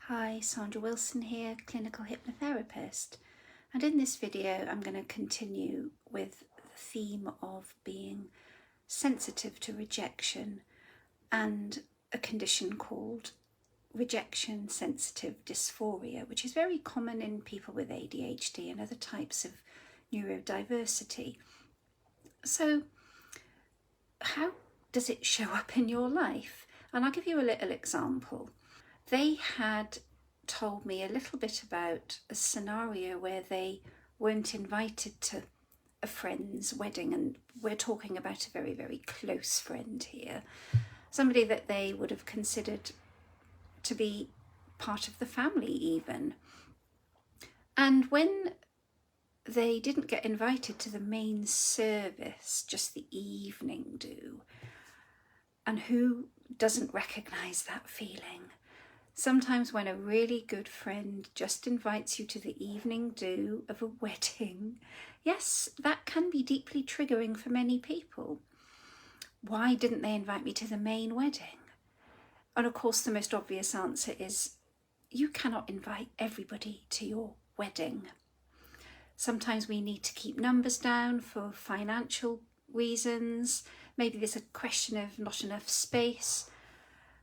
Hi, Sandra Wilson here, clinical hypnotherapist, and in this video I'm going to continue with the theme of being sensitive to rejection and a condition called rejection sensitive dysphoria, which is very common in people with ADHD and other types of neurodiversity. So how does it show up in your life? And I'll give you a little example. They had told me a little bit about a scenario where they weren't invited to a friend's wedding, and we're talking about a very, very close friend here, somebody that they would have considered to be part of the family even. And when they didn't get invited to the main service, just the evening do, and who doesn't recognise that feeling? Sometimes when a really good friend just invites you to the evening do of a wedding, yes, that can be deeply triggering for many people. Why didn't they invite me to the main wedding? And of course, the most obvious answer is you cannot invite everybody to your wedding. Sometimes we need to keep numbers down for financial reasons. Maybe there's a question of not enough space,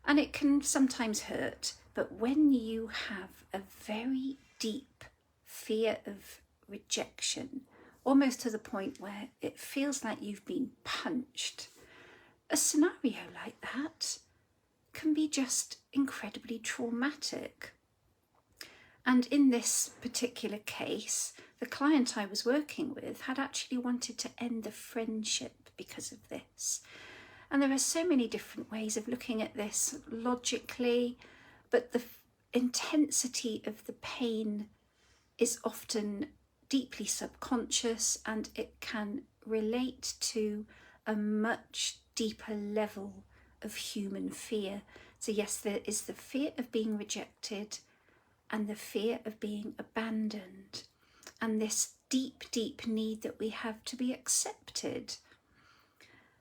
and it can sometimes hurt. But when you have a very deep fear of rejection, almost to the point where it feels like you've been punched, a scenario like that can be just incredibly traumatic. And in this particular case, the client I was working with had actually wanted to end the friendship because of this. And there are so many different ways of looking at this logically, but the intensity of the pain is often deeply subconscious, and it can relate to a much deeper level of human fear. So yes, there is the fear of being rejected and the fear of being abandoned, and this deep, deep need that we have to be accepted.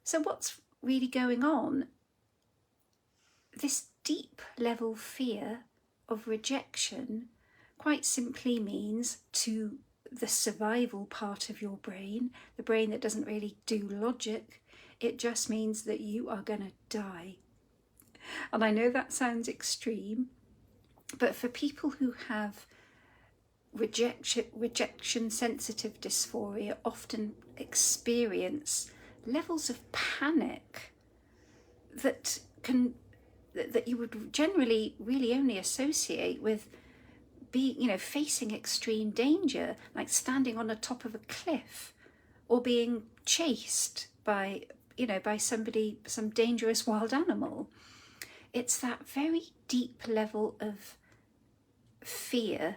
So what's really going on? This deep level fear of rejection quite simply means, to the survival part of your brain, the brain that doesn't really do logic, it just means that you are going to die. And I know that sounds extreme, but for people who have rejection sensitive dysphoria often experience levels of panic that you would generally really only associate with being, facing extreme danger, like standing on the top of a cliff or being chased by somebody, some dangerous wild animal. It's that very deep level of fear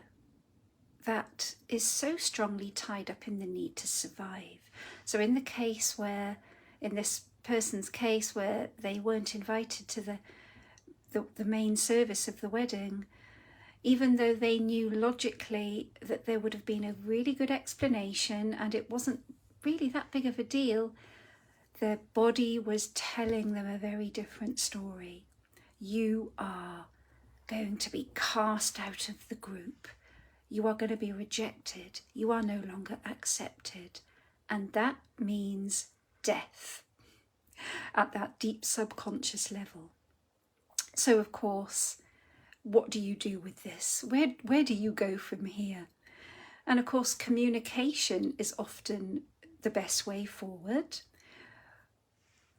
that is so strongly tied up in the need to survive. So in this person's case where they weren't invited to the main service of the wedding, even though they knew logically that there would have been a really good explanation and it wasn't really that big of a deal, their body was telling them a very different story. You are going to be cast out of the group. You are going to be rejected. You are no longer accepted. And that means death at that deep subconscious level. So of course, what do you do with this? Where do you go from here? And of course, communication is often the best way forward.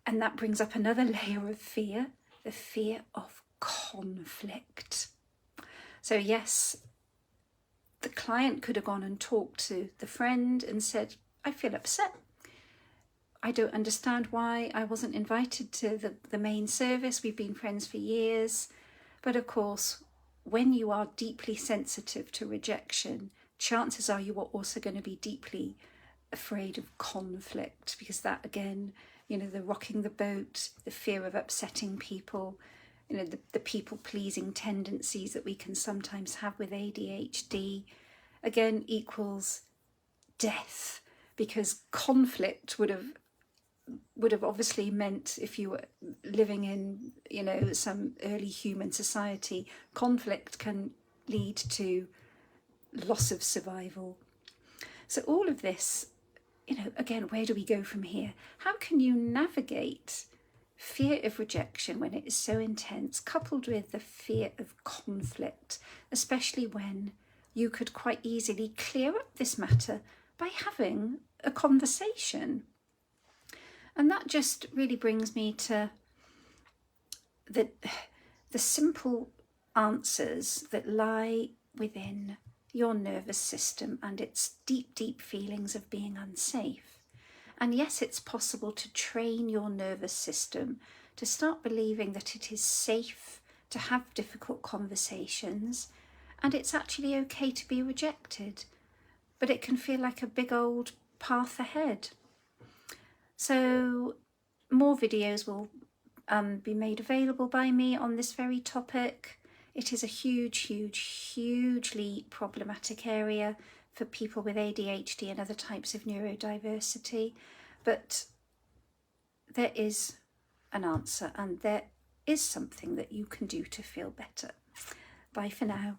And that brings up another layer of fear, the fear of conflict. So yes, the client could have gone and talked to the friend and said, I feel upset. I don't understand why I wasn't invited to the main service. We've been friends for years. But of course, when you are deeply sensitive to rejection, chances are you are also going to be deeply afraid of conflict, because that, again, the rocking the boat, the fear of upsetting people, the people-pleasing tendencies that we can sometimes have with ADHD, again, equals death, because conflict would have obviously meant, if you were living in, some early human society, conflict can lead to loss of survival. So all of this, again, where do we go from here? How can you navigate fear of rejection when it is so intense, coupled with the fear of conflict, especially when you could quite easily clear up this matter by having a conversation? And that just really brings me to the simple answers that lie within your nervous system and its deep, deep feelings of being unsafe. And yes, it's possible to train your nervous system to start believing that it is safe to have difficult conversations, and it's actually okay to be rejected, but it can feel like a big old path ahead. So more videos will be made available by me on this very topic. It is a hugely problematic area for people with ADHD and other types of neurodiversity, but there is an answer and there is something that you can do to feel better. Bye for now.